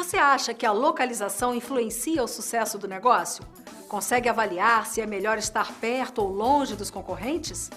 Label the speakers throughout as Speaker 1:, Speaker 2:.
Speaker 1: Você acha que a localização influencia o sucesso do negócio? Consegue avaliar se é melhor estar perto ou longe dos concorrentes?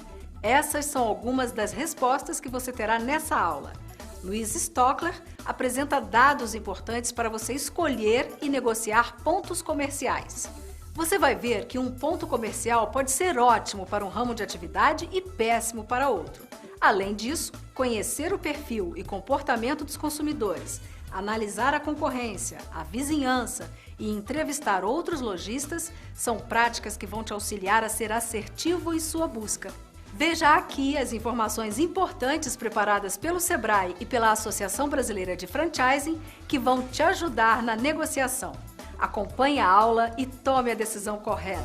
Speaker 1: Essas são algumas das respostas que você terá nessa aula. Luiz Stockler apresenta dados importantes para você escolher e negociar pontos comerciais. Você vai ver que um ponto comercial pode ser ótimo para um ramo de atividade e péssimo para outro. Além disso, conhecer o perfil e comportamento dos consumidores, analisar a concorrência, a vizinhança e entrevistar outros lojistas são práticas que vão te auxiliar a ser assertivo em sua busca. Veja aqui as informações importantes preparadas pelo Sebrae e pela Associação Brasileira de Franchising que vão te ajudar na negociação. Acompanhe a aula e tome a decisão correta.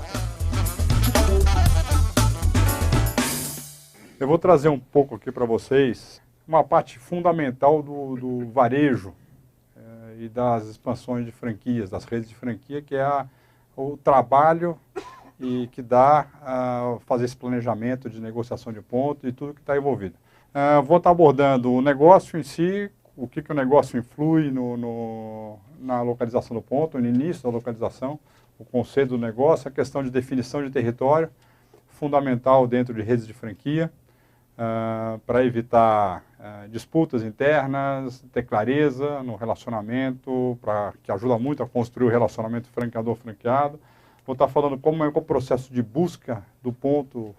Speaker 2: Eu vou trazer um pouco aqui para vocês uma parte fundamental do varejo e das expansões de franquias, das redes de franquia, que é o trabalho e que dá a fazer esse planejamento de negociação de ponto e tudo que está envolvido. Vou estar abordando o negócio em si, o que o negócio influi na localização do ponto, no início da localização, o conceito do negócio, a questão de definição de território, fundamental dentro de redes de franquia, para evitar disputas internas, ter clareza no relacionamento, que ajuda muito a construir o relacionamento franqueador-franqueado. Vou estar falando como é o processo de busca do ponto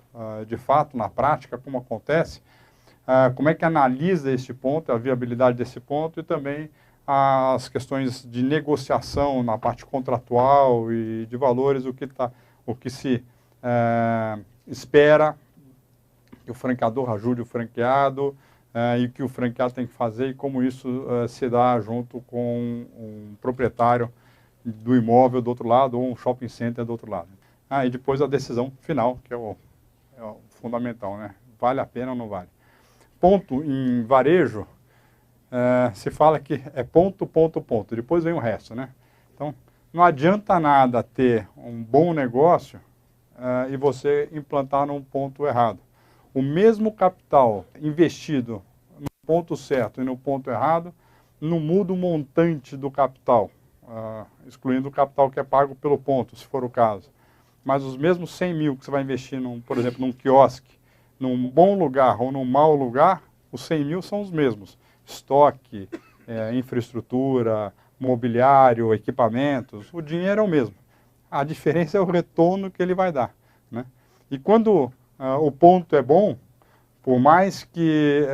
Speaker 2: de fato, na prática, como acontece, como é que analisa esse ponto, a viabilidade desse ponto e também as questões de negociação na parte contratual e de valores, o que se espera que o franqueador ajude o franqueado e o que o franqueado tem que fazer e como isso se dá junto com um proprietário do imóvel do outro lado ou um shopping center do outro lado. E depois a decisão final, que é o fundamental, né? Vale a pena ou não vale? Ponto em varejo, se fala que é ponto, ponto, ponto. Depois vem o resto, né? Então, não adianta nada ter um bom negócio e você implantar num ponto errado. O mesmo capital investido no ponto certo e no ponto errado não muda o montante do capital, excluindo o capital que é pago pelo ponto, se for o caso. Mas os mesmos 100 mil que você vai investir, por exemplo, num quiosque, num bom lugar ou num mau lugar, os 100 mil são os mesmos. Estoque, infraestrutura, mobiliário, equipamentos, o dinheiro é o mesmo. A diferença é o retorno que ele vai dar, né? E quando o ponto é bom, por mais que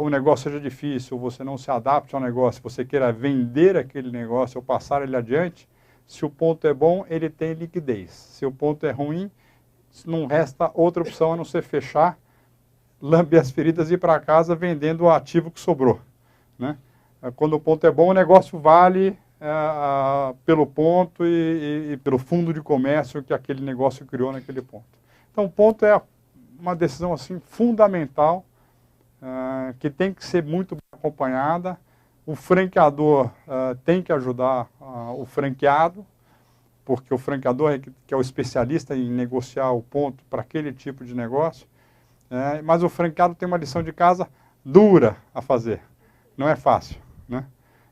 Speaker 2: o negócio seja difícil, você não se adapte ao negócio, você queira vender aquele negócio ou passar ele adiante, se o ponto é bom, ele tem liquidez. Se o ponto é ruim, não resta outra opção a não ser fechar, lamber as feridas e ir para casa vendendo o ativo que sobrou, né? Quando o ponto é bom, o negócio vale pelo ponto e pelo fundo de comércio que aquele negócio criou naquele ponto. Então, o ponto é uma decisão assim, fundamental, que tem que ser muito bem acompanhada. O franqueador tem que ajudar o franqueado, porque o franqueador que é o especialista em negociar o ponto para aquele tipo de negócio. Mas o franqueado tem uma lição de casa dura a fazer. Não é fácil, né?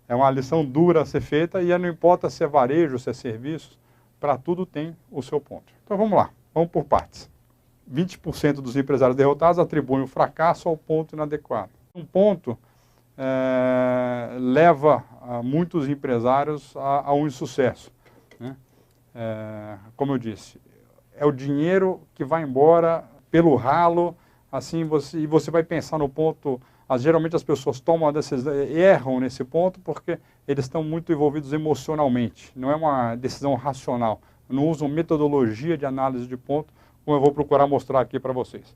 Speaker 2: É uma lição dura a ser feita e não importa se é varejo, se é serviço, para tudo tem o seu ponto. Então vamos lá, vamos por partes. 20% dos empresários derrotados atribuem o fracasso ao ponto inadequado. Um ponto leva muitos empresários a um insucesso, né? Como eu disse, é o dinheiro que vai embora pelo ralo, assim, você vai pensar no ponto. Geralmente as pessoas tomam a decisão, erram nesse ponto porque eles estão muito envolvidos emocionalmente, não é uma decisão racional, não usam metodologia de análise de ponto, como eu vou procurar mostrar aqui para vocês.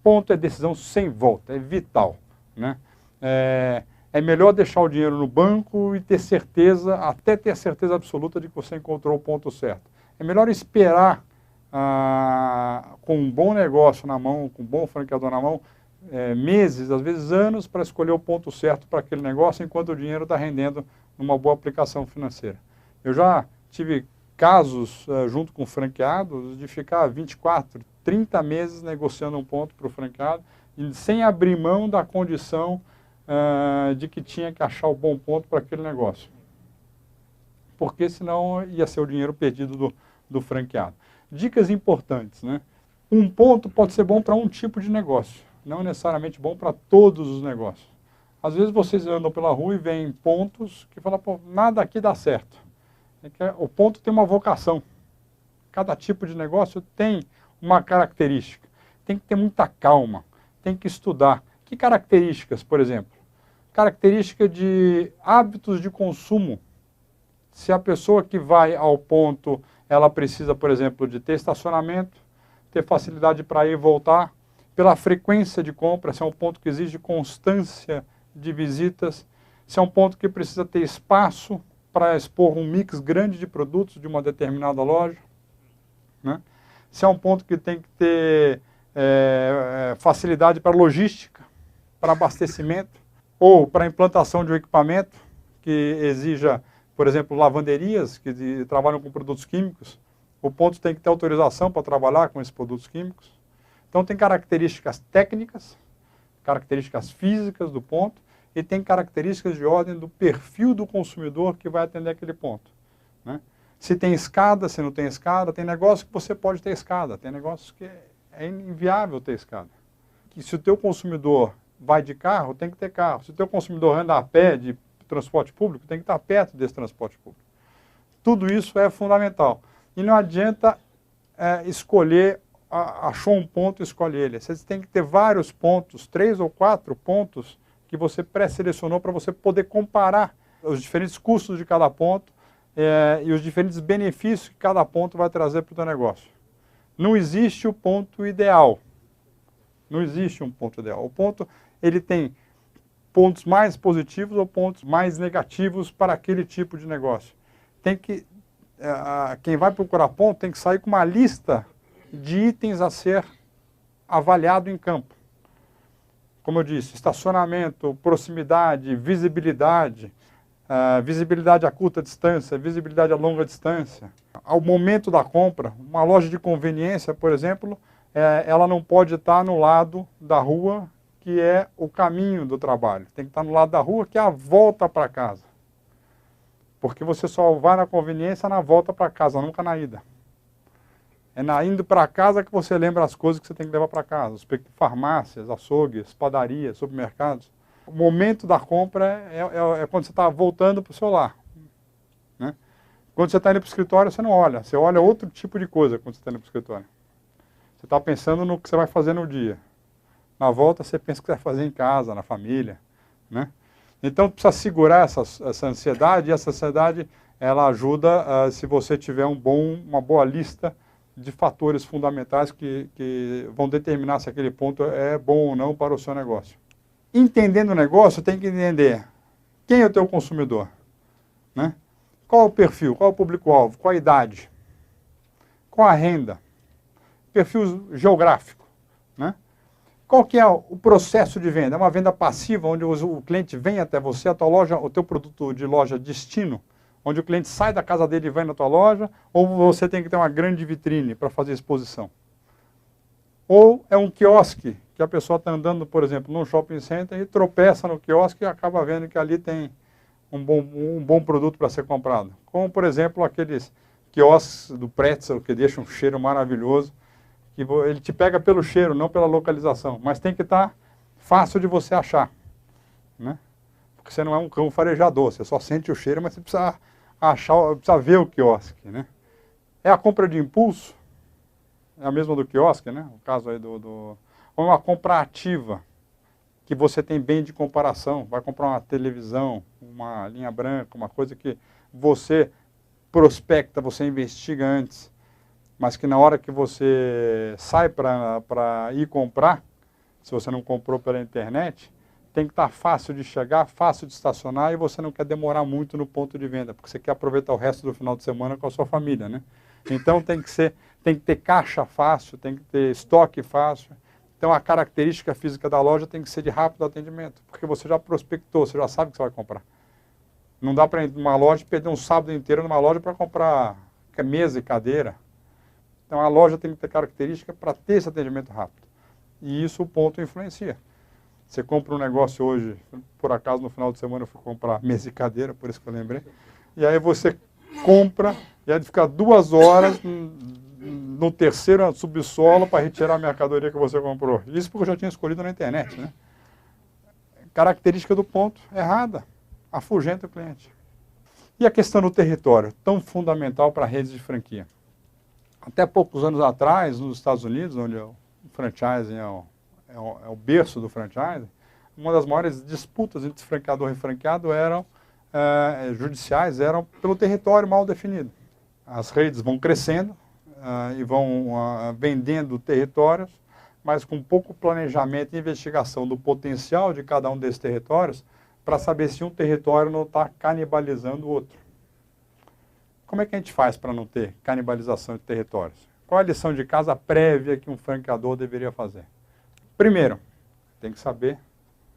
Speaker 2: Ponto é decisão sem volta, é vital, né? É melhor deixar o dinheiro no banco e ter certeza, até ter a certeza absoluta de que você encontrou o ponto certo. É melhor esperar com um bom negócio na mão, com um bom franqueador na mão, meses, às vezes anos, para escolher o ponto certo para aquele negócio, enquanto o dinheiro está rendendo numa boa aplicação financeira. Eu já tive casos, junto com franqueados, de ficar 24, 30 meses negociando um ponto para o franqueado, sem abrir mão da condição de que tinha que achar o bom ponto para aquele negócio. porque senão ia ser o dinheiro perdido do franqueado. Dicas importantes, né? Um ponto pode ser bom para um tipo de negócio, não necessariamente bom para todos os negócios. Às vezes vocês andam pela rua e veem pontos que falam, pô, nada aqui dá certo. O ponto tem uma vocação. Cada tipo de negócio tem uma característica. Tem que ter muita calma, tem que estudar. Que características, por exemplo? Característica de hábitos de consumo. Se a pessoa que vai ao ponto, ela precisa, por exemplo, de ter estacionamento, ter facilidade para ir e voltar, pela frequência de compra, se é um ponto que exige constância de visitas, se é um ponto que precisa ter espaço para expor um mix grande de produtos de uma determinada loja, né? Se é um ponto que tem que ter facilidade para logística, para abastecimento, ou para implantação de um equipamento que exija, por exemplo, lavanderias que trabalham com produtos químicos, o ponto tem que ter autorização para trabalhar com esses produtos químicos. Então tem características técnicas, características físicas do ponto, e tem características de ordem do perfil do consumidor que vai atender aquele ponto, né? Se tem escada, se não tem escada, tem negócio que você pode ter escada, tem negócios que é inviável ter escada. Que se o teu consumidor vai de carro, tem que ter carro. Se o teu consumidor anda a pé de transporte público, tem que estar perto desse transporte público. Tudo isso é fundamental. E não adianta escolher, achou um ponto e escolhe ele. Você tem que ter vários pontos, 3 ou 4 pontos que você pré-selecionou para você poder comparar os diferentes custos de cada ponto e os diferentes benefícios que cada ponto vai trazer para o teu negócio. Não existe o ponto ideal. Não existe um ponto ideal. O ponto, ele tem pontos mais positivos ou pontos mais negativos para aquele tipo de negócio. Quem vai procurar ponto tem que sair com uma lista de itens a ser avaliado em campo. Como eu disse, estacionamento, proximidade, visibilidade, visibilidade a curta distância, visibilidade a longa distância. Ao momento da compra, uma loja de conveniência, por exemplo, ela não pode estar no lado da rua que é o caminho do trabalho. Tem que estar no lado da rua que é a volta para casa. Porque você só vai na conveniência na volta para casa, nunca na ida. É na indo para casa que você lembra as coisas que você tem que levar para casa. Farmácias, açougues, padarias, supermercados. O momento da compra é quando você está voltando para o seu lar, né? Quando você está indo para o escritório, você não olha. Você olha outro tipo de coisa quando você está indo para o escritório. Você está pensando no que você vai fazer no dia. Na volta, você pensa o que você vai fazer em casa, na família, né? Então, precisa segurar essa ansiedade, e essa ansiedade, ela ajuda se você tiver uma boa lista de fatores fundamentais que vão determinar se aquele ponto é bom ou não para o seu negócio. Entendendo o negócio, tem que entender quem é o teu consumidor, né? Qual é o perfil, qual é o público-alvo, qual a idade, qual a renda, perfil geográfico, né? Qual que é o processo de venda? É uma venda passiva, onde o cliente vem até você, a tua loja, o teu produto de loja destino, onde o cliente sai da casa dele e vai na tua loja, ou você tem que ter uma grande vitrine para fazer exposição? Ou é um quiosque, que a pessoa está andando, por exemplo, num shopping center e tropeça no quiosque e acaba vendo que ali tem um bom produto para ser comprado. Como, por exemplo, aqueles quiosques do Pretzel, que deixam um cheiro maravilhoso, que ele te pega pelo cheiro, não pela localização, mas tem que estar fácil de você achar, né? Porque você não é um cão farejador, você só sente o cheiro, mas você precisa precisa ver o quiosque, né? É a compra de impulso, é a mesma do quiosque, né? O caso aí ou uma compra ativa, que você tem bem de comparação, vai comprar uma televisão, uma linha branca, uma coisa que você prospecta, você investiga antes, mas que na hora que você sai para ir comprar, se você não comprou pela internet, tem que estar fácil de chegar, fácil de estacionar, e você não quer demorar muito no ponto de venda, porque você quer aproveitar o resto do final de semana com a sua família, né? Então tem que ter caixa fácil, tem que ter estoque fácil. Então a característica física da loja tem que ser de rápido atendimento, porque você já prospectou, você já sabe o que você vai comprar. Não dá para ir numa loja e perder um sábado inteiro numa loja para comprar mesa e cadeira. Então a loja tem que ter característica para ter esse atendimento rápido. E isso o ponto influencia. Você compra um negócio hoje, por acaso no final de semana eu fui comprar mesa e cadeira, por isso que eu lembrei, e aí você compra e aí fica 2 horas no terceiro subsolo para retirar a mercadoria que você comprou. Isso porque eu já tinha escolhido na internet, né? Característica do ponto errada, afugenta o cliente. E a questão do território, tão fundamental para redes de franquia. Até poucos anos atrás, nos Estados Unidos, onde o franchising é o berço do franchising, uma das maiores disputas entre franqueador e franqueado judiciais eram pelo território mal definido. As redes vão crescendo e vão vendendo territórios, mas com pouco planejamento e investigação do potencial de cada um desses territórios para saber se um território não está canibalizando o outro. Como é que a gente faz para não ter canibalização de territórios? Qual é a lição de casa prévia que um franqueador deveria fazer? Primeiro, tem que saber,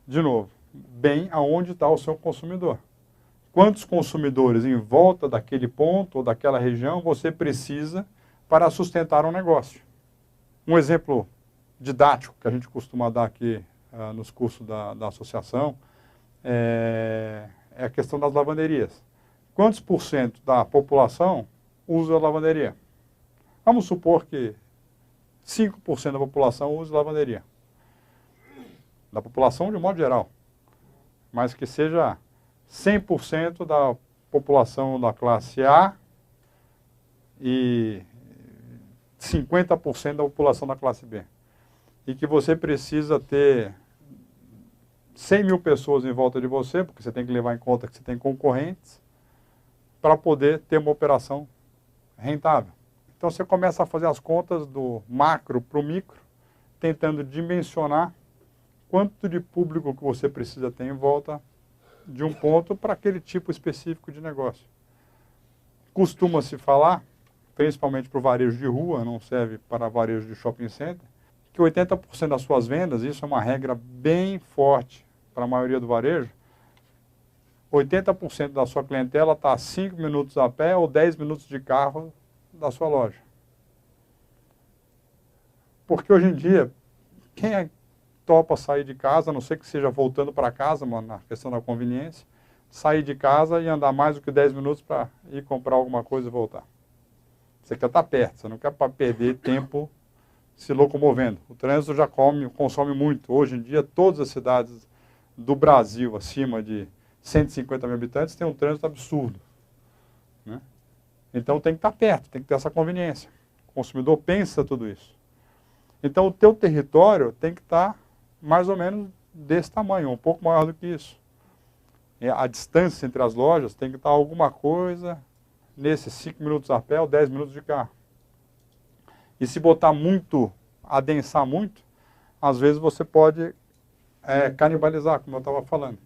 Speaker 2: de novo, bem aonde está o seu consumidor. Quantos consumidores em volta daquele ponto ou daquela região você precisa para sustentar um negócio? Um exemplo didático que a gente costuma dar aqui nos cursos da associação é a questão das lavanderias. Quantos por cento da população usa lavanderia? Vamos supor que 5% da população use lavanderia. Da população de um modo geral. Mas que seja 100% da população da classe A e 50% da população da classe B. E que você precisa ter 100 mil pessoas em volta de você, porque você tem que levar em conta que você tem concorrentes, para poder ter uma operação rentável. Então você começa a fazer as contas do macro para o micro, tentando dimensionar quanto de público que você precisa ter em volta de um ponto para aquele tipo específico de negócio. Costuma-se falar, principalmente para o varejo de rua, não serve para varejo de shopping center, que 80% das suas vendas, isso é uma regra bem forte para a maioria do varejo, 80% da sua clientela está a 5 minutos a pé ou 10 minutos de carro da sua loja. Porque hoje em dia, quem topa sair de casa, a não ser que seja voltando para casa, na questão da conveniência, sair de casa e andar mais do que 10 minutos para ir comprar alguma coisa e voltar. Você quer estar perto, você não quer perder tempo se locomovendo. O trânsito já consome muito. Hoje em dia, todas as cidades do Brasil, acima de 150 mil habitantes, têm um trânsito absurdo, né? Então tem que estar perto, tem que ter essa conveniência. O consumidor pensa tudo isso. Então o teu território tem que estar mais ou menos desse tamanho, um pouco maior do que isso. A distância entre as lojas tem que estar alguma coisa nesses 5 minutos a pé ou 10 minutos de carro. E se botar muito, adensar muito, às vezes você pode canibalizar, como eu estava falando.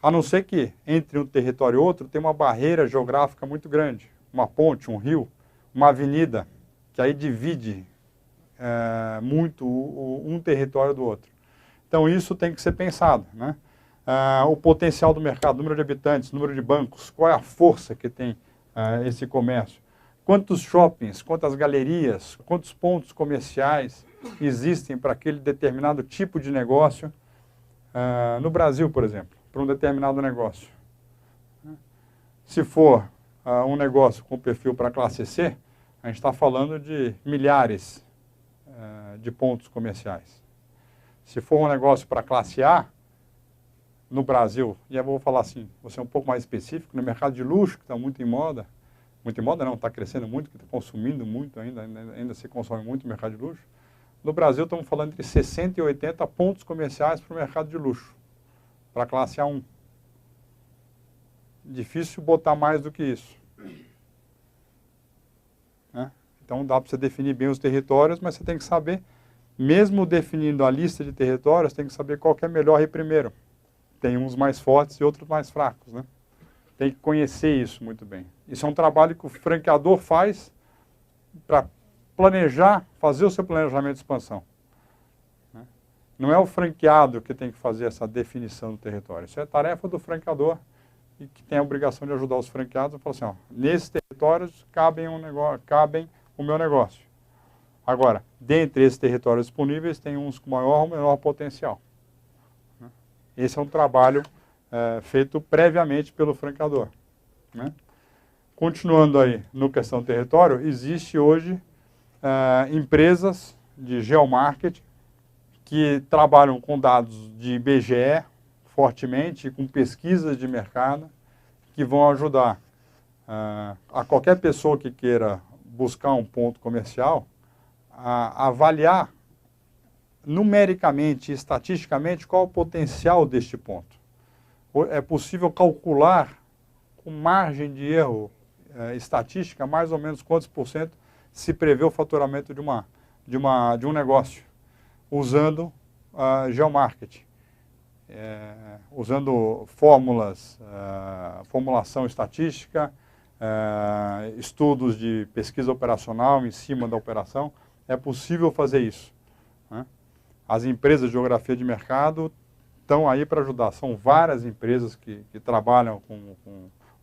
Speaker 2: A não ser que entre um território e outro tem uma barreira geográfica muito grande. Uma ponte, um rio, uma avenida, que aí divide muito um território do outro. Então isso tem que ser pensado, né? O potencial do mercado, número de habitantes, número de bancos, qual é a força que tem esse comércio? Quantos shoppings, quantas galerias, quantos pontos comerciais existem para aquele determinado tipo de negócio no Brasil, por exemplo, para um determinado negócio. Se for um negócio com perfil para a classe C, a gente está falando de milhares de pontos comerciais. Se for um negócio para a classe A, no Brasil, e eu vou falar assim, vou ser um pouco mais específico, no mercado de luxo, que está muito em moda não, está crescendo muito, que está consumindo muito ainda se consome muito no mercado de luxo. No Brasil, estamos falando entre 60 e 80 pontos comerciais para o mercado de luxo, para a classe A1. Difícil botar mais do que isso, né? Então dá para você definir bem os territórios, mas você tem que saber, mesmo definindo a lista de territórios, tem que saber qual que é melhor ir primeiro. Tem uns mais fortes e outros mais fracos, né? Tem que conhecer isso muito bem. Isso é um trabalho que o franqueador faz para planejar, fazer o seu planejamento de expansão, né? Não é o franqueado que tem que fazer essa definição do território. Isso é tarefa do franqueador e que tem a obrigação de ajudar os franqueados a falar assim, ó, nesses territórios cabem o meu negócio. Agora, dentre esses territórios disponíveis, tem uns com maior ou menor potencial. Esse é um trabalho feito previamente pelo franqueador, né? Continuando aí no questão território, existe hoje empresas de geomarketing que trabalham com dados de IBGE fortemente, com pesquisas de mercado, que vão ajudar a qualquer pessoa que queira buscar um ponto comercial a avaliar numericamente e estatisticamente qual o potencial deste ponto. É possível calcular com margem de erro estatística mais ou menos quantos por cento se prevê o faturamento de um negócio, usando geomarketing, usando fórmulas, formulação estatística, estudos de pesquisa operacional em cima da operação. É possível fazer isso, né? As empresas de geografia de mercado estão aí para ajudar. São várias empresas que trabalham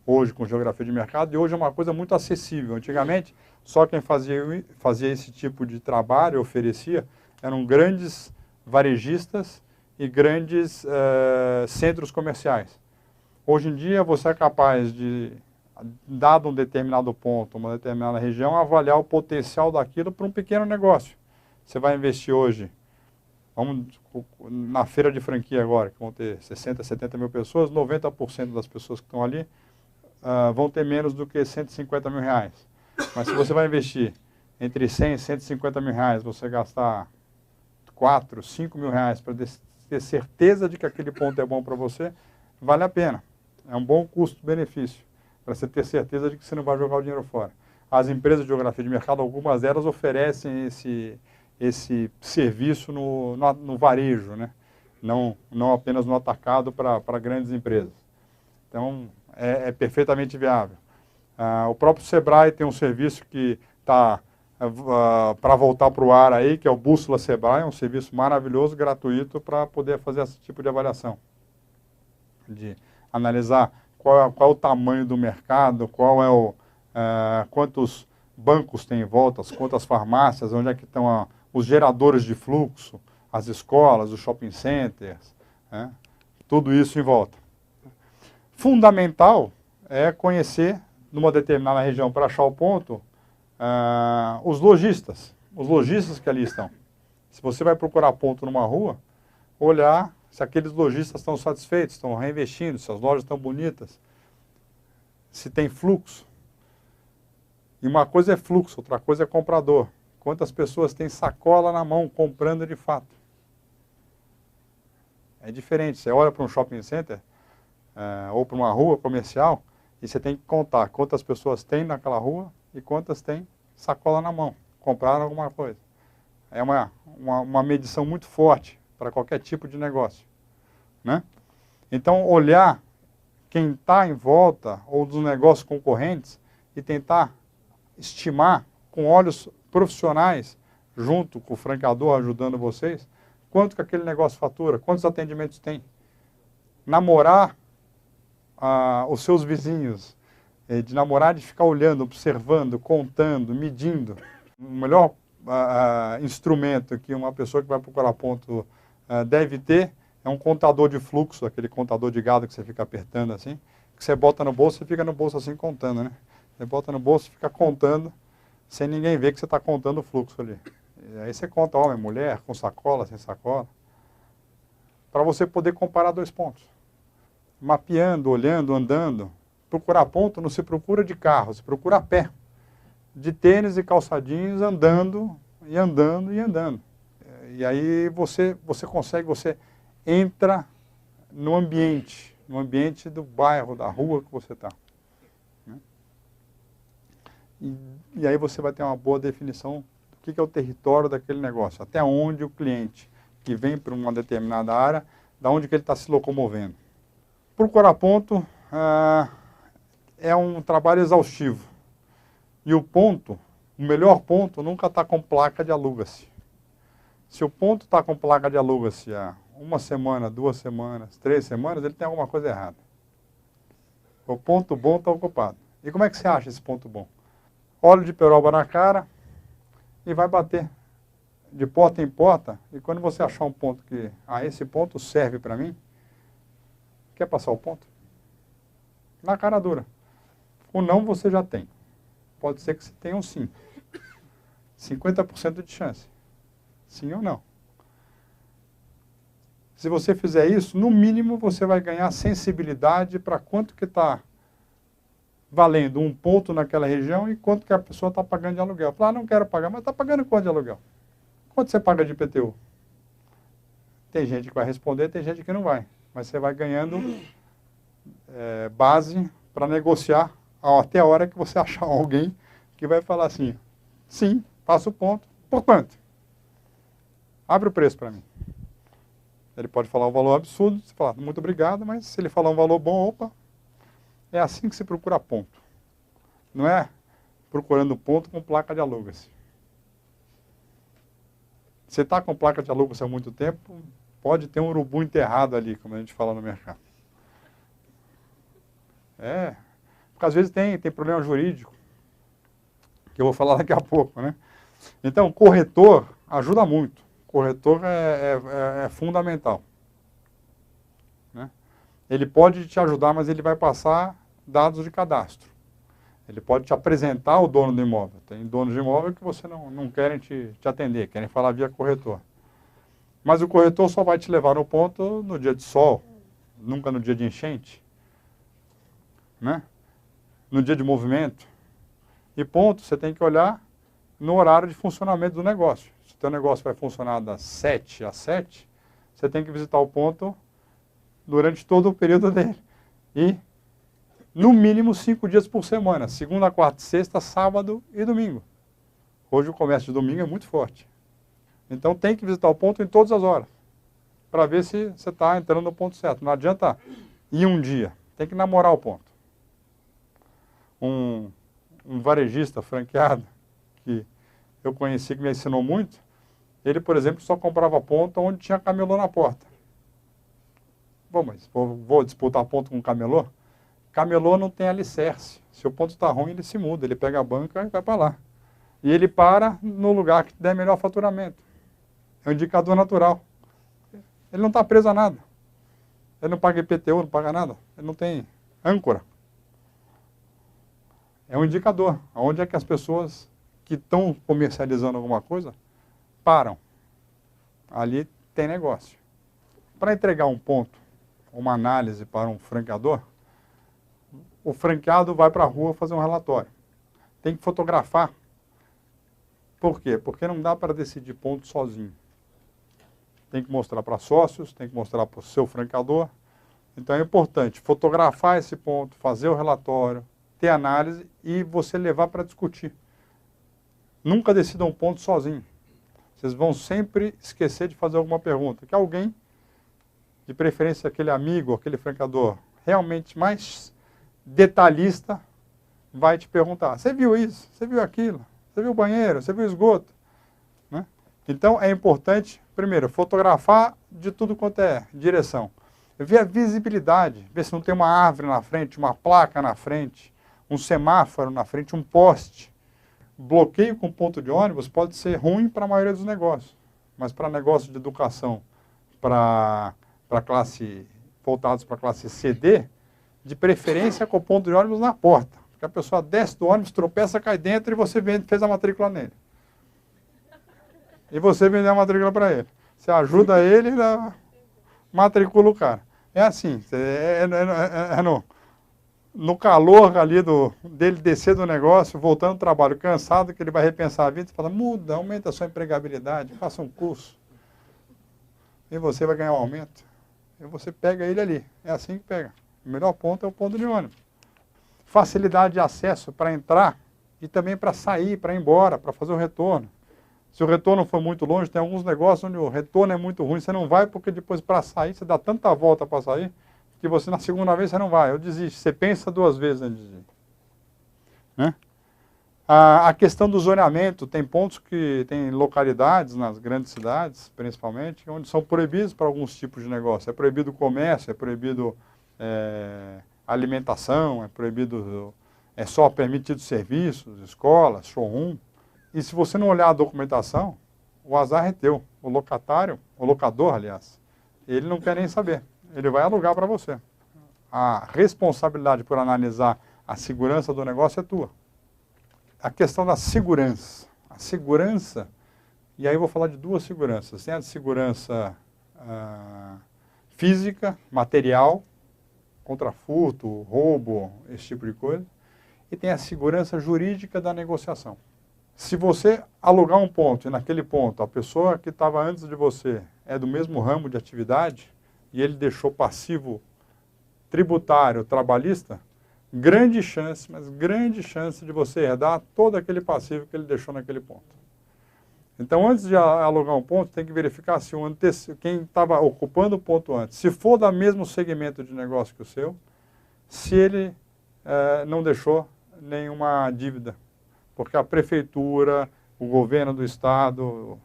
Speaker 2: hoje com geografia de mercado, e hoje é uma coisa muito acessível. Antigamente, só quem fazia esse tipo de trabalho, oferecia, eram grandes varejistas e grandes centros comerciais. Hoje em dia, você é capaz de, dado um determinado ponto, uma determinada região, avaliar o potencial daquilo para um pequeno negócio. Você vai investir hoje, vamos na feira de franquia agora, que vão ter 60, 70 mil pessoas, 90% das pessoas que estão ali vão ter menos do que 150 mil reais. Mas se você vai investir entre 100 e 150 mil reais, você gastar 4, 5 mil reais para ter certeza de que aquele ponto é bom para você, vale a pena. É um bom custo-benefício, para você ter certeza de que você não vai jogar o dinheiro fora. As empresas de geografia de mercado, algumas delas oferecem esse serviço no varejo, né? Não apenas no atacado para grandes empresas. Então, é perfeitamente viável. O próprio Sebrae tem um serviço que está para voltar para o ar aí, que é o Bússola Sebrae, um serviço maravilhoso, gratuito, para poder fazer esse tipo de avaliação. De analisar qual é o tamanho do mercado, quantos bancos tem em volta, quantas farmácias, onde é que estão os geradores de fluxo, as escolas, os shopping centers, né? Tudo isso em volta. Fundamental é conhecer, numa determinada região, para achar o ponto, os lojistas que ali estão. Se você vai procurar ponto numa rua, olhar se aqueles lojistas estão satisfeitos, estão reinvestindo, se as lojas estão bonitas, se tem fluxo. E uma coisa é fluxo, outra coisa é comprador. Quantas pessoas têm sacola na mão comprando de fato? É diferente. Você olha para um shopping center ou para uma rua comercial e você tem que contar quantas pessoas tem naquela rua e quantas têm sacola na mão, compraram alguma coisa. É uma medição muito forte para qualquer tipo de negócio, né? Então, olhar quem está em volta ou dos negócios concorrentes e tentar estimar com olhos profissionais, junto com o franqueador ajudando vocês, quanto que aquele negócio fatura, quantos atendimentos tem. Namorar os seus vizinhos, de namorar, de ficar olhando, observando, contando, medindo. O melhor instrumento que uma pessoa que vai procurar ponto deve ter é um contador de fluxo, aquele contador de gado que você fica apertando assim, que você bota no bolso e fica no bolso assim contando, né? Você bota no bolso e fica contando, sem ninguém ver que você está contando o fluxo ali. E aí você conta homem, mulher, com sacola, sem sacola, para você poder comparar dois pontos. Mapeando, olhando, andando. Procurar ponto não se procura de carro, se procura a pé. De tênis e calçadinhos, andando, e andando, e andando. E aí você consegue, você entra no ambiente do bairro, da rua que você está. E aí você vai ter uma boa definição do que é o território daquele negócio, até onde o cliente que vem para uma determinada área, da onde que ele está se locomovendo. Procurar ponto é um trabalho exaustivo. E o melhor ponto nunca está com placa de aluga-se. Se o ponto está com placa de aluga-se há 1 semana, 2 semanas, 3 semanas, ele tem alguma coisa errada. O ponto bom está ocupado. E como é que você acha esse ponto bom? Óleo de peroba na cara e vai bater de porta em porta. E quando você achar um ponto que, esse ponto serve para mim, quer passar o ponto? Na cara dura. O não você já tem. Pode ser que você tenha um sim. 50% de chance. Sim ou não. Se você fizer isso, no mínimo você vai ganhar sensibilidade para quanto que está valendo um ponto naquela região e quanto que a pessoa está pagando de aluguel. Fala, não quero pagar, mas está pagando quanto de aluguel? Quanto você paga de IPTU? Tem gente que vai responder, tem gente que não vai. Mas você vai ganhando base para negociar até a hora que você achar alguém que vai falar assim, sim, passa o ponto, por quanto? Abre o preço para mim. Ele pode falar um valor absurdo, você fala, muito obrigado, mas se ele falar um valor bom, opa, é assim que se procura ponto. Não é procurando ponto com placa de alugas. Você está com placa de alugas há muito tempo, pode ter um urubu enterrado ali, como a gente fala no mercado. Porque às vezes tem problema jurídico, que eu vou falar daqui a pouco, né? Então, corretor ajuda muito. Corretor é fundamental. Né? Ele pode te ajudar, mas ele vai passar dados de cadastro. Ele pode te apresentar o dono do imóvel. Tem donos de imóvel que você não querem te atender, querem falar via corretor. Mas o corretor só vai te levar no ponto no dia de sol, nunca no dia de enchente, né? No dia de movimento. E ponto, você tem que olhar no horário de funcionamento do negócio. Se o teu negócio vai funcionar das 7 às 7, você tem que visitar o ponto durante todo o período dele. E, no mínimo, 5 dias por semana. Segunda, quarta, sexta, sábado e domingo. Hoje o comércio de domingo é muito forte. Então tem que visitar o ponto em todas as horas. Para ver se você está entrando no ponto certo. Não adianta ir um dia. Tem que namorar o ponto. Um varejista franqueado que eu conheci, que me ensinou muito, ele, por exemplo, só comprava ponto onde tinha camelô na porta. Bom, mas vou disputar ponto com camelô? Camelô não tem alicerce. Se o ponto está ruim, ele se muda. Ele pega a banca e vai para lá. E ele para no lugar que der melhor faturamento. É um indicador natural. Ele não está preso a nada. Ele não paga IPTU, não paga nada. Ele não tem âncora. É um indicador. Onde é que as pessoas que estão comercializando alguma coisa param. Ali tem negócio. Para entregar um ponto, uma análise para um franqueador, o franqueado vai para a rua fazer um relatório. Tem que fotografar. Por quê? Porque não dá para decidir ponto sozinho. Tem que mostrar para sócios, tem que mostrar para o seu franqueador. Então é importante fotografar esse ponto, fazer o relatório, ter análise e você levar para discutir. Nunca decida um ponto sozinho. Vocês vão sempre esquecer de fazer alguma pergunta. Que alguém, de preferência aquele amigo, aquele franqueador, realmente mais detalhista, vai te perguntar. Você viu isso? Você viu aquilo? Você viu o banheiro? Você viu o esgoto? Né? Então é importante, primeiro, fotografar de tudo quanto é direção. Ver a visibilidade, ver se não tem uma árvore na frente, uma placa na frente, um semáforo na frente, um poste. Bloqueio com ponto de ônibus pode ser ruim para a maioria dos negócios, mas para negócios de educação, para classe, voltados para a classe CD, de preferência com o ponto de ônibus na porta. Porque a pessoa desce do ônibus, tropeça, cai dentro e você fez a matrícula nele. E você vendeu a matrícula para ele. Você ajuda ele, matricula o cara. É assim, no calor ali dele descer do negócio, voltando do trabalho, cansado, que ele vai repensar a vida, você fala, muda, aumenta a sua empregabilidade, faça um curso. E você vai ganhar um aumento. E você pega ele ali. É assim que pega. O melhor ponto é o ponto de ônibus. Facilidade de acesso para entrar e também para sair, para ir embora, para fazer o retorno. Se o retorno for muito longe, tem alguns negócios onde o retorno é muito ruim, você não vai porque depois para sair, você dá tanta volta para sair, que você na segunda vez você não vai. Eu desisto. Você pensa 2 vezes antes de desistir. Né? A questão do zoneamento, tem pontos que tem localidades nas grandes cidades, principalmente, onde são proibidos para alguns tipos de negócio. É proibido o comércio, é proibido alimentação, é proibido, é só permitido serviços, escolas, showroom. E se você não olhar a documentação, o azar é teu. O locatário, o locador, aliás, ele não quer nem saber. Ele vai alugar para você. A responsabilidade por analisar A segurança do negócio é tua. A questão da segurança. A segurança, e aí eu vou falar de duas seguranças. Tem a segurança física, material, contra furto, roubo, esse tipo de coisa. E tem a segurança jurídica da negociação. Se você alugar um ponto e naquele ponto a pessoa que estava antes de você é do mesmo ramo de atividade e ele deixou passivo tributário, trabalhista, grande chance, mas grande chance de você herdar todo aquele passivo que ele deixou naquele ponto. Então, antes de alugar um ponto, tem que verificar se quem estava ocupando o ponto antes, se for do mesmo segmento de negócio que o seu, se ele não deixou nenhuma dívida. Porque a prefeitura, o governo do estado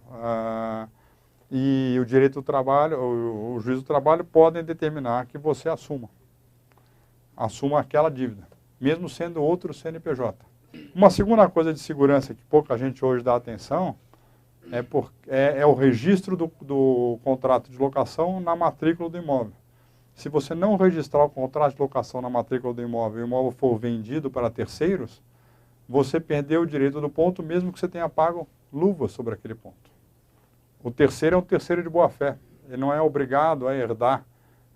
Speaker 2: e o direito do trabalho, o juiz do trabalho podem determinar que você assuma aquela dívida, mesmo sendo outro CNPJ. Uma segunda coisa de segurança que pouca gente hoje dá atenção é o registro do contrato de locação na matrícula do imóvel. Se você não registrar o contrato de locação na matrícula do imóvel e o imóvel for vendido para terceiros, você perdeu o direito do ponto, mesmo que você tenha pago luva sobre aquele ponto. O terceiro é um terceiro de boa-fé. Ele não é obrigado a herdar,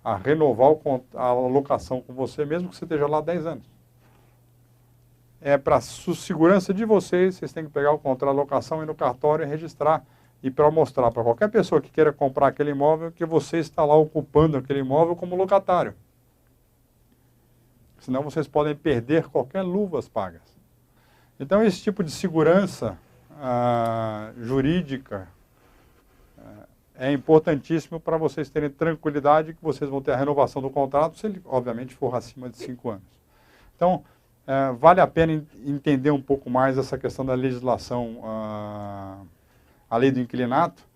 Speaker 2: a renovar a locação com você, mesmo que você esteja lá 10 anos. É para segurança de vocês têm que pegar o contrato de locação e ir no cartório e registrar. E para mostrar para qualquer pessoa que queira comprar aquele imóvel que você está lá ocupando aquele imóvel como locatário. Senão vocês podem perder qualquer luvas pagas. Então, esse tipo de segurança jurídica é importantíssimo para vocês terem tranquilidade que vocês vão ter a renovação do contrato, se ele, obviamente, for acima de 5 anos. Então, vale a pena entender um pouco mais essa questão da legislação, a lei do inquilinato,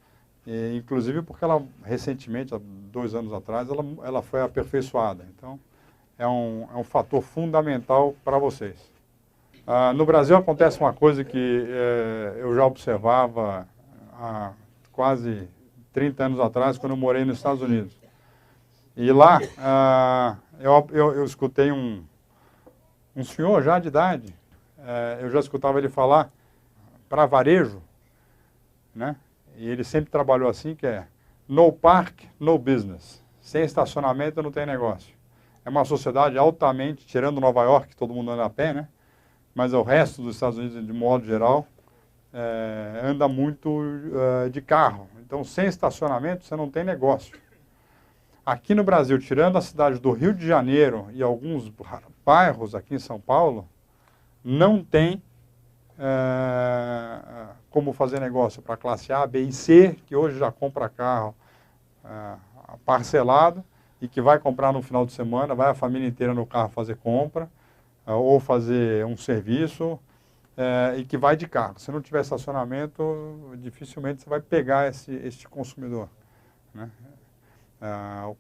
Speaker 2: inclusive porque ela, recentemente, há 2 anos atrás, ela foi aperfeiçoada. Então, é um fator fundamental para vocês. No Brasil acontece uma coisa que eu já observava há quase 30 anos atrás, quando eu morei nos Estados Unidos. E lá eu escutei um senhor já de idade, eu já escutava ele falar para varejo, né? E ele sempre trabalhou assim, que é no park, no business. Sem estacionamento não tem negócio. É uma sociedade altamente, tirando Nova York, que todo mundo anda a pé, né? Mas o resto dos Estados Unidos, de modo geral, anda muito de carro. Então, sem estacionamento, você não tem negócio. Aqui no Brasil, tirando a cidade do Rio de Janeiro e alguns bairros aqui em São Paulo, não tem como fazer negócio para classe A, B e C, que hoje já compra carro parcelado e que vai comprar no final de semana, vai a família inteira no carro fazer compra, ou fazer um serviço, e que vai de carro. Se não tiver estacionamento, dificilmente você vai pegar este consumidor, né?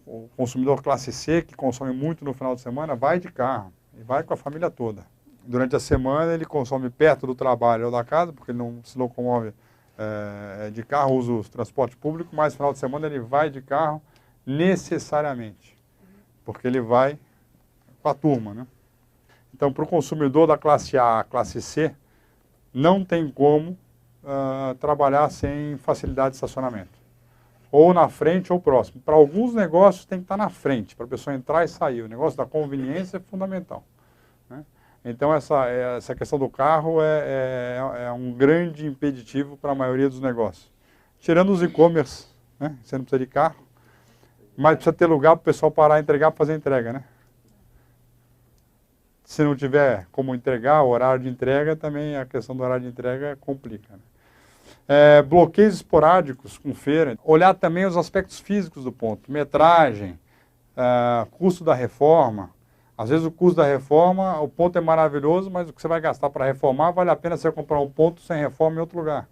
Speaker 2: O consumidor classe C, que consome muito no final de semana, vai de carro, e vai com a família toda. Durante a semana ele consome perto do trabalho ou da casa, porque ele não se locomove de carro, usa o transporte público, mas no final de semana ele vai de carro necessariamente, porque ele vai com a turma, né? Então, para o consumidor da classe A, classe C, não tem como trabalhar sem facilidade de estacionamento. Ou na frente ou próximo. Para alguns negócios tem que estar na frente, para a pessoa entrar e sair. O negócio da conveniência é fundamental, né? Então, essa questão do carro é um grande impeditivo para a maioria dos negócios. Tirando os e-commerce, né? Você não precisa de carro, mas precisa ter lugar para o pessoal parar e entregar para fazer entrega, né? Se não tiver como entregar, o horário de entrega, também a questão do horário de entrega complica, né? Bloqueios esporádicos com feira. Olhar também os aspectos físicos do ponto. Metragem, custo da reforma. Às vezes o custo da reforma, o ponto é maravilhoso, mas o que você vai gastar para reformar, vale a pena você comprar um ponto sem reforma em outro lugar,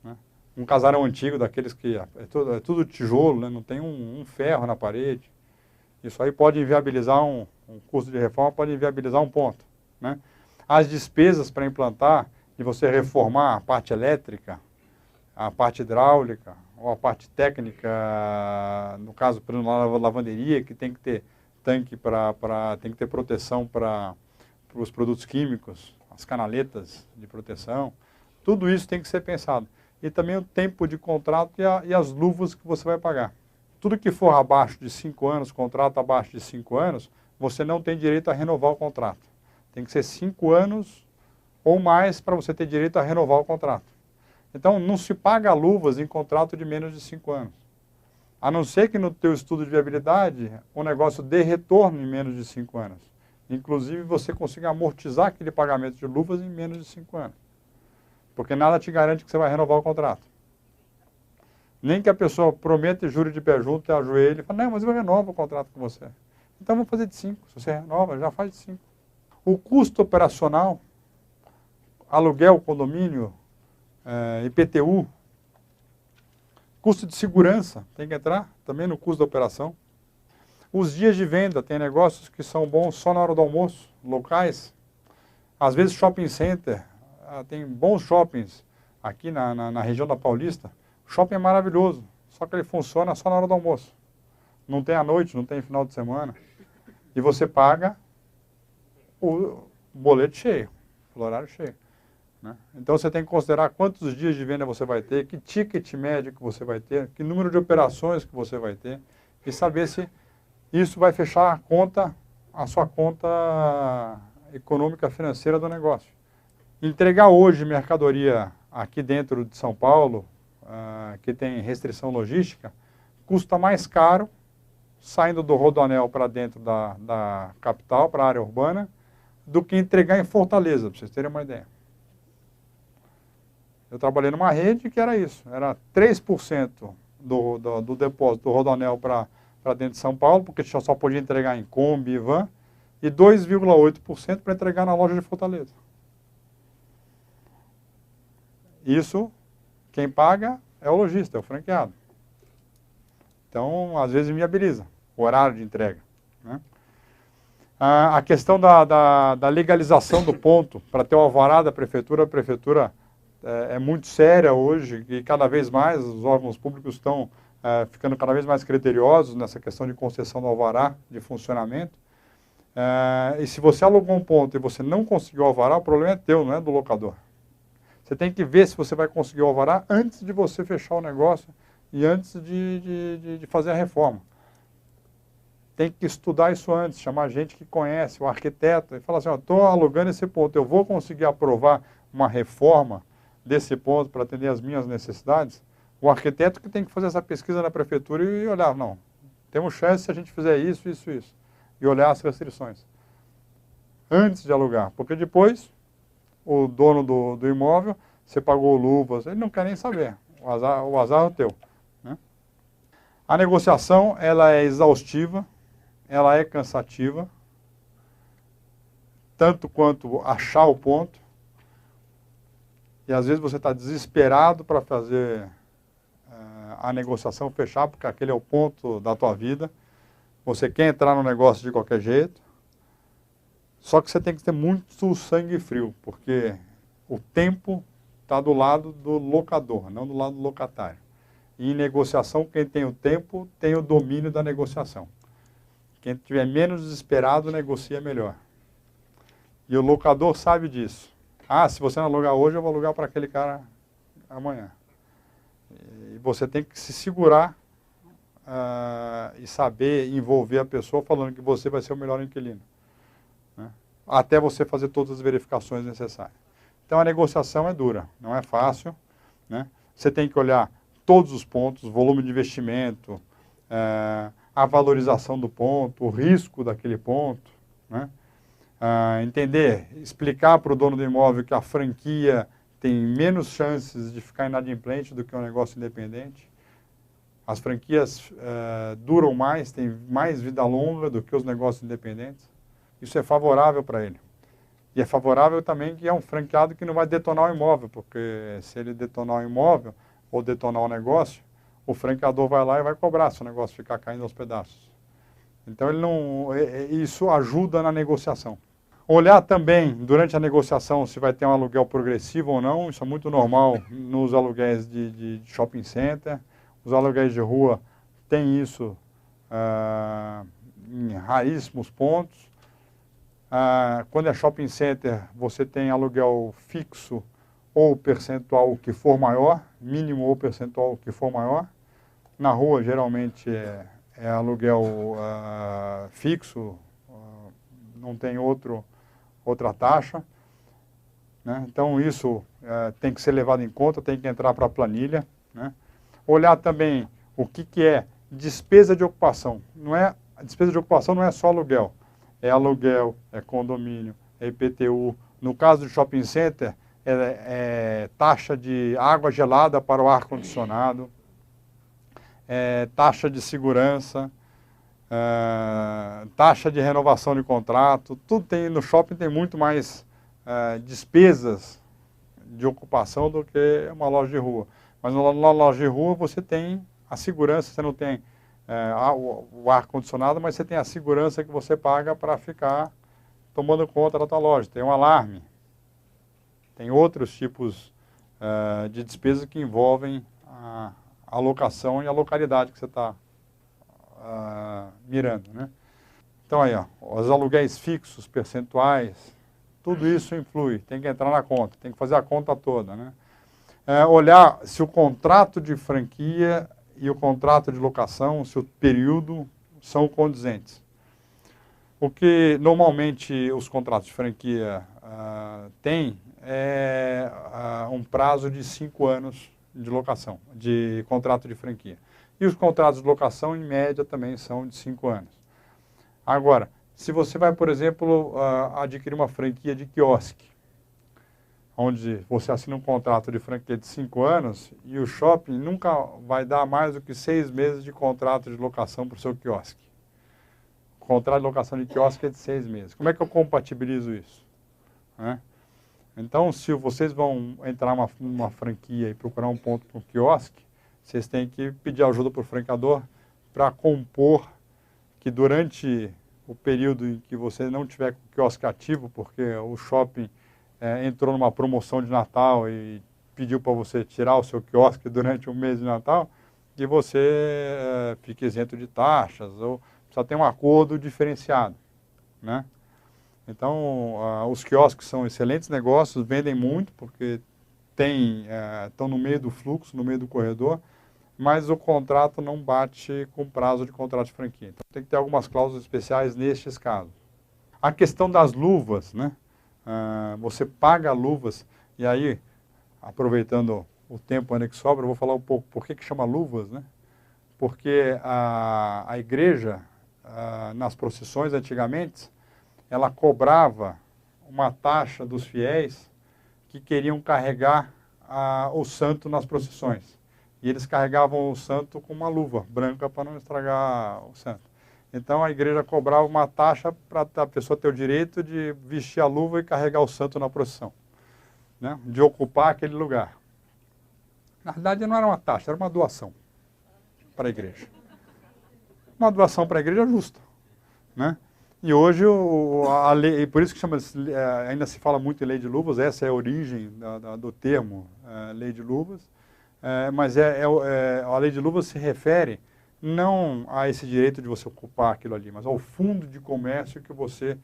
Speaker 2: né? Um casarão antigo, daqueles que é tudo tijolo, né? Não tem um ferro na parede. Isso aí pode inviabilizar um custo de reforma, pode inviabilizar um ponto, né? As despesas para implantar, de você reformar a parte elétrica, a parte hidráulica, ou a parte técnica, no caso, por exemplo, na lavanderia, que tem que ter tanque tem que ter proteção para os produtos químicos, as canaletas de proteção, tudo isso tem que ser pensado. E também o tempo de contrato e as luvas que você vai pagar. Tudo que for abaixo de 5 anos, contrato abaixo de 5 anos, você não tem direito a renovar o contrato. Tem que ser 5 anos ou mais para você ter direito a renovar o contrato. Então, não se paga luvas em contrato de menos de 5 anos. A não ser que no teu estudo de viabilidade, o negócio dê retorno em menos de 5 anos. Inclusive, você consiga amortizar aquele pagamento de luvas em menos de 5 anos. Porque nada te garante que você vai renovar o contrato. Nem que a pessoa prometa e jure de pé junto e ajoelhe e fala, não, mas eu renovo o contrato com você. Então, vamos fazer de 5. Se você renova, já faz de 5. O custo operacional, aluguel, condomínio, IPTU, custo de segurança, tem que entrar também no custo da operação. Os dias de venda, tem negócios que são bons só na hora do almoço, locais. Às vezes shopping center, tem bons shoppings aqui na região da Paulista. O shopping é maravilhoso, só que ele funciona só na hora do almoço. Não tem à noite, não tem final de semana. E você paga o boleto cheio, o horário cheio. Né? Então você tem que considerar quantos dias de venda você vai ter, que ticket médio que você vai ter, que número de operações que você vai ter, e saber se isso vai fechar a sua conta econômica financeira do negócio. Entregar hoje mercadoria aqui dentro de São Paulo, que tem restrição logística, custa mais caro saindo do Rodoanel para dentro da capital, para a área urbana, do que entregar em Fortaleza, para vocês terem uma ideia. Eu trabalhei numa rede que era isso, era 3% do depósito do Rodoanel para dentro de São Paulo, porque só podia entregar em Kombi e van, e 2,8% para entregar na loja de Fortaleza. Isso, quem paga é o lojista, é o franqueado. Então, às vezes, viabiliza o horário de entrega. Né? A questão da legalização do ponto, para ter o alvará da prefeitura, a prefeitura é muito séria hoje, e cada vez mais os órgãos públicos estão ficando cada vez mais criteriosos nessa questão de concessão do alvará de funcionamento. E se você alugou um ponto e você não conseguiu o alvará, o problema é teu, não é do locador. Você tem que ver se você vai conseguir o alvará antes de você fechar o negócio e antes de fazer a reforma. Tem que estudar isso antes, chamar gente que conhece, o arquiteto, e falar assim, estou alugando esse ponto, eu vou conseguir aprovar uma reforma desse ponto para atender as minhas necessidades? O arquiteto que tem que fazer essa pesquisa na prefeitura e olhar, não, temos chance se a gente fizer isso, isso, isso. E olhar as restrições. Antes de alugar, porque depois o dono do imóvel, você pagou luvas, ele não quer nem saber, o azar é o teu. Né? A negociação, ela é exaustiva, ela é cansativa, tanto quanto achar o ponto, e às vezes você está desesperado para fazer a negociação fechar, porque aquele é o ponto da tua vida, você quer entrar no negócio de qualquer jeito, só que você tem que ter muito sangue frio, porque o tempo está do lado do locador, não do lado do locatário. E em negociação, quem tem o tempo tem o domínio da negociação. Quem estiver menos desesperado, negocia melhor. E o locador sabe disso. Ah, se você não alugar hoje, eu vou alugar para aquele cara amanhã. E você tem que se segurar e saber envolver a pessoa falando que você vai ser o melhor inquilino. Né? Até você fazer todas as verificações necessárias. Então a negociação é dura, não é fácil. Né? Você tem que olhar todos os pontos, volume de investimento, a valorização do ponto, o risco daquele ponto. Né? Entender, explicar para o dono do imóvel que a franquia tem menos chances de ficar inadimplente do que um negócio independente. As franquias duram mais, têm mais vida longa do que os negócios independentes. Isso é favorável para ele. E é favorável também que é um franqueado que não vai detonar o imóvel, porque se ele detonar o imóvel ou detonar o negócio, o franqueador vai lá e vai cobrar se o negócio ficar caindo aos pedaços. Então ele não, isso ajuda na negociação. Olhar também, durante a negociação, se vai ter um aluguel progressivo ou não, isso é muito normal nos aluguéis de shopping center. Os aluguéis de rua têm isso em raríssimos pontos. Quando é shopping center, você tem aluguel fixo ou percentual o que for maior, mínimo ou percentual o que for maior. Na rua, geralmente, é aluguel fixo, não tem outra taxa, né? Então, isso tem que ser levado em conta, tem que entrar para a planilha, né? Olhar também o que é despesa de ocupação. A despesa de ocupação não é só aluguel. É aluguel, é condomínio, é IPTU. No caso do shopping center, é taxa de água gelada para o ar-condicionado, taxa de segurança, taxa de renovação de contrato. Tudo tem, no shopping tem muito mais despesas de ocupação do que uma loja de rua. Mas na loja de rua você tem a segurança, você não tem o ar-condicionado, mas você tem a segurança que você paga para ficar tomando conta da tua loja. Tem um alarme, tem outros tipos de despesas que envolvem a locação e a localidade que você está mirando, né? Então aí, ó, os aluguéis fixos, percentuais, tudo isso influi, tem que entrar na conta, tem que fazer a conta toda, né? Olhar se o contrato de franquia e o contrato de locação, se o período são condizentes. O que normalmente os contratos de franquia têm é um prazo de 5 anos de locação, de contrato de franquia. E os contratos de locação, em média, também são de 5 anos. Agora, se você vai, por exemplo, adquirir uma franquia de quiosque, onde você assina um contrato de franquia de 5 anos e o shopping nunca vai dar mais do que 6 meses de contrato de locação para o seu quiosque. O contrato de locação de quiosque é de 6 meses. Como é que eu compatibilizo isso? Então, se vocês vão entrar numa franquia e procurar um ponto para um quiosque, vocês têm que pedir ajuda para o franqueador para compor que durante o período em que você não tiver com o quiosque ativo, porque o shopping entrou numa promoção de Natal e pediu para você tirar o seu quiosque durante o mês de Natal, que você fique isento de taxas, ou precisa ter um acordo diferenciado, né? Então, os quiosques são excelentes negócios, vendem muito, porque estão no meio do fluxo, no meio do corredor, mas o contrato não bate com o prazo de contrato de franquia. Então, tem que ter algumas cláusulas especiais nestes casos. A questão das luvas, né? Você paga luvas, e aí, aproveitando o tempo ainda que sobra, eu vou falar um pouco por que chama luvas, né? Porque a igreja, nas procissões antigamente, ela cobrava uma taxa dos fiéis que queriam carregar o santo nas procissões. E eles carregavam o santo com uma luva branca para não estragar o santo. Então a igreja cobrava uma taxa para a pessoa ter o direito de vestir a luva e carregar o santo na procissão, né? De ocupar aquele lugar. Na verdade não era uma taxa, era uma doação para a igreja. Uma doação para a igreja justa, né? E hoje a lei, e por isso que ainda se fala muito em lei de luvas, essa é a origem do termo lei de luvas, mas a lei de luvas se refere não a esse direito de você ocupar aquilo ali, mas ao fundo de comércio que você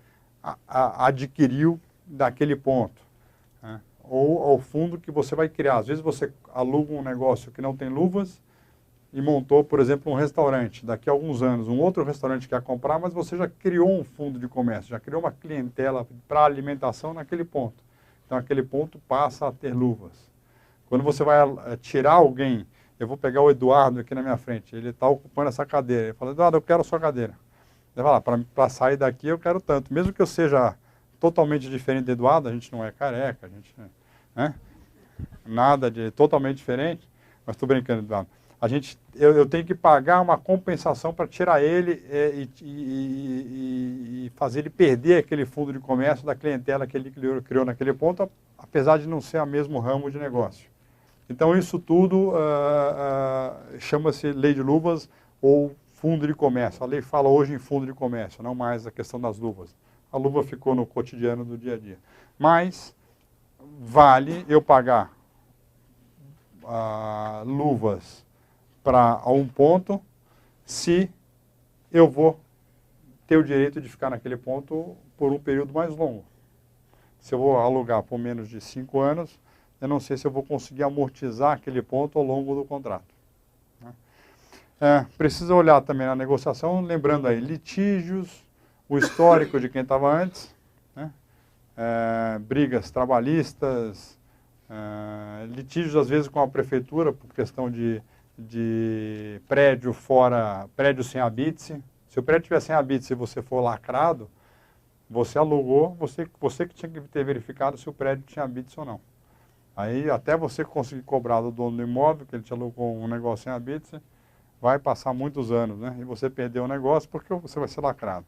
Speaker 2: adquiriu daquele ponto, né? Ou ao fundo que você vai criar. Às vezes você aluga um negócio que não tem luvas e montou, por exemplo, um restaurante. Daqui a alguns anos, um outro restaurante quer comprar, mas você já criou um fundo de comércio, já criou uma clientela para alimentação naquele ponto. Então, aquele ponto passa a ter luvas. Quando você vai tirar alguém, eu vou pegar o Eduardo aqui na minha frente, ele está ocupando essa cadeira. Ele fala, Eduardo, eu quero a sua cadeira. Ele fala, para sair daqui eu quero tanto. Mesmo que eu seja totalmente diferente do Eduardo, a gente não é careca, a gente, né? Nada de totalmente diferente, mas estou brincando, Eduardo. Eu tenho que pagar uma compensação para tirar ele e fazer ele perder aquele fundo de comércio da clientela que ele criou naquele ponto, apesar de não ser o mesmo ramo de negócio. Então, isso tudo chama-se lei de luvas ou fundo de comércio. A lei fala hoje em fundo de comércio, não mais a questão das luvas. A luva ficou no cotidiano do dia a dia. Mas vale eu pagar luvas para um ponto se eu vou ter o direito de ficar naquele ponto por um período mais longo. Se eu vou alugar por menos de 5 anos, eu não sei se eu vou conseguir amortizar aquele ponto ao longo do contrato. Precisa olhar também na negociação, lembrando aí, litígios, o histórico de quem estava antes, né? Brigas trabalhistas, litígios às vezes com a prefeitura por questão de prédio prédio sem habite-se. Se o prédio tiver sem habite-se e você for lacrado, você alugou, você que tinha que ter verificado se o prédio tinha habite-se ou não. Aí até você conseguir cobrar do dono do imóvel, que ele te alugou um negócio sem habite-se, vai passar muitos anos, né? E você perdeu o negócio porque você vai ser lacrado.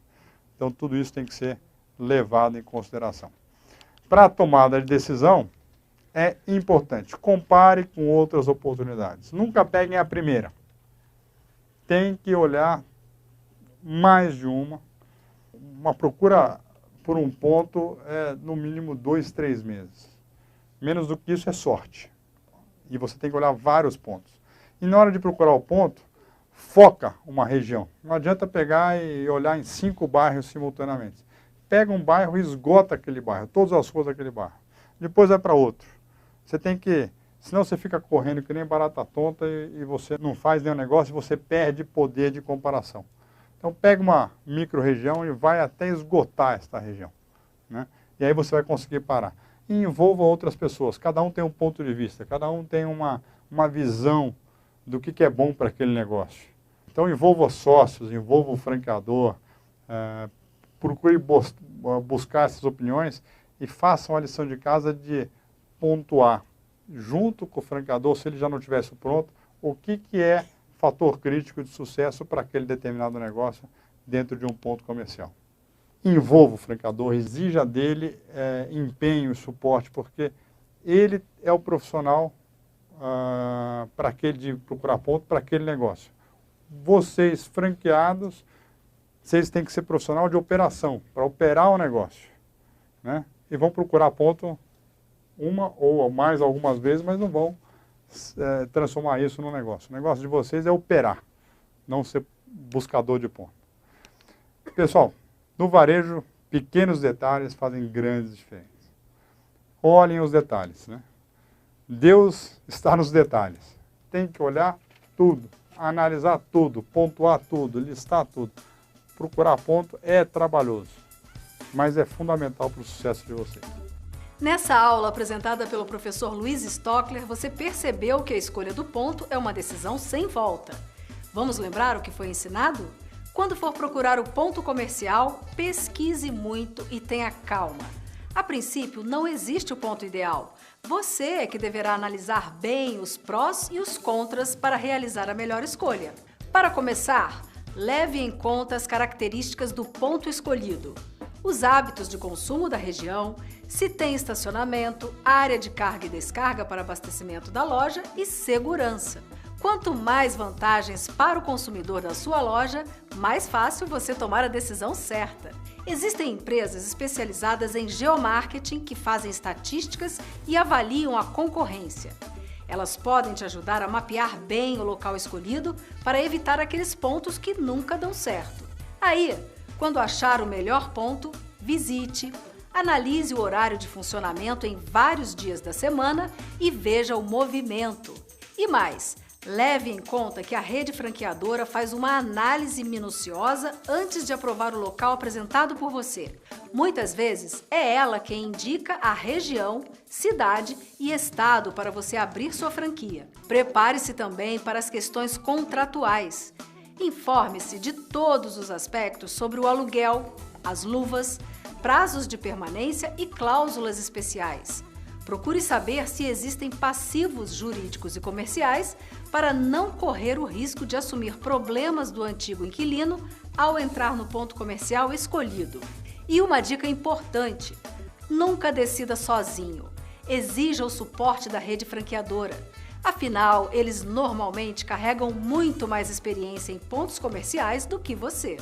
Speaker 2: Então tudo isso tem que ser levado em consideração. Para a tomada de decisão, é importante, compare com outras oportunidades. Nunca peguem a primeira. Tem que olhar mais de uma. Uma procura por um ponto é no mínimo 2, 3 meses. Menos do que isso é sorte. E você tem que olhar vários pontos. E na hora de procurar o ponto, foca uma região. Não adianta pegar e olhar em 5 bairros simultaneamente. Pega um bairro e esgota aquele bairro, todas as ruas daquele bairro. Depois vai para outro. Você tem que, senão você fica correndo que nem barata tonta e você não faz nenhum negócio e você perde poder de comparação. Então pega uma micro-região e vai até esgotar esta região, né? E aí você vai conseguir parar. E envolva outras pessoas, cada um tem um ponto de vista, cada um tem uma visão do que é bom para aquele negócio. Então envolva sócios, envolva o franqueador, procure buscar essas opiniões e façam a lição de casa de pontuar, junto com o franqueador, se ele já não tivesse pronto, o que é fator crítico de sucesso para aquele determinado negócio dentro de um ponto comercial. Envolva o franqueador, exija dele empenho e suporte, porque ele é o profissional para aquele de procurar ponto, para aquele negócio. Vocês, franqueados, vocês têm que ser profissional de operação, para operar o negócio, né? E vão procurar ponto uma ou mais algumas vezes, mas não vão transformar isso num negócio. O negócio de vocês é operar, não ser buscador de ponto. Pessoal, no varejo, pequenos detalhes fazem grandes diferenças. Olhem os detalhes, né? Deus está nos detalhes. Tem que olhar tudo, analisar tudo, pontuar tudo, listar tudo. Procurar ponto é trabalhoso, mas é fundamental para o sucesso de vocês.
Speaker 1: Nessa aula apresentada pelo professor Luiz Stockler, você percebeu que a escolha do ponto é uma decisão sem volta. Vamos lembrar o que foi ensinado? Quando for procurar o ponto comercial, pesquise muito e tenha calma. A princípio, não existe o ponto ideal. Você é que deverá analisar bem os prós e os contras para realizar a melhor escolha. Para começar, leve em conta as características do ponto escolhido. Os hábitos de consumo da região, se tem estacionamento, área de carga e descarga para abastecimento da loja e segurança. Quanto mais vantagens para o consumidor da sua loja, mais fácil você tomar a decisão certa. Existem empresas especializadas em geomarketing que fazem estatísticas e avaliam a concorrência. Elas podem te ajudar a mapear bem o local escolhido para evitar aqueles pontos que nunca dão certo. Aí, quando achar o melhor ponto, visite, analise o horário de funcionamento em vários dias da semana e veja o movimento. E mais, leve em conta que a rede franqueadora faz uma análise minuciosa antes de aprovar o local apresentado por você. Muitas vezes é ela quem indica a região, cidade e estado para você abrir sua franquia. Prepare-se também para as questões contratuais. Informe-se de todos os aspectos sobre o aluguel, as luvas, prazos de permanência e cláusulas especiais. Procure saber se existem passivos jurídicos e comerciais para não correr o risco de assumir problemas do antigo inquilino ao entrar no ponto comercial escolhido. E uma dica importante: nunca decida sozinho. Exija o suporte da rede franqueadora. Afinal, eles normalmente carregam muito mais experiência em pontos comerciais do que você.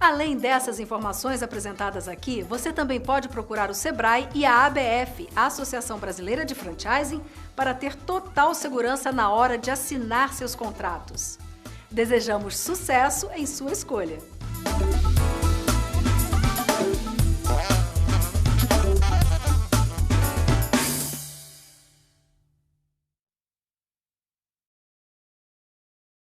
Speaker 1: Além dessas informações apresentadas aqui, você também pode procurar o Sebrae e a ABF, a Associação Brasileira de Franchising, para ter total segurança na hora de assinar seus contratos. Desejamos sucesso em sua escolha!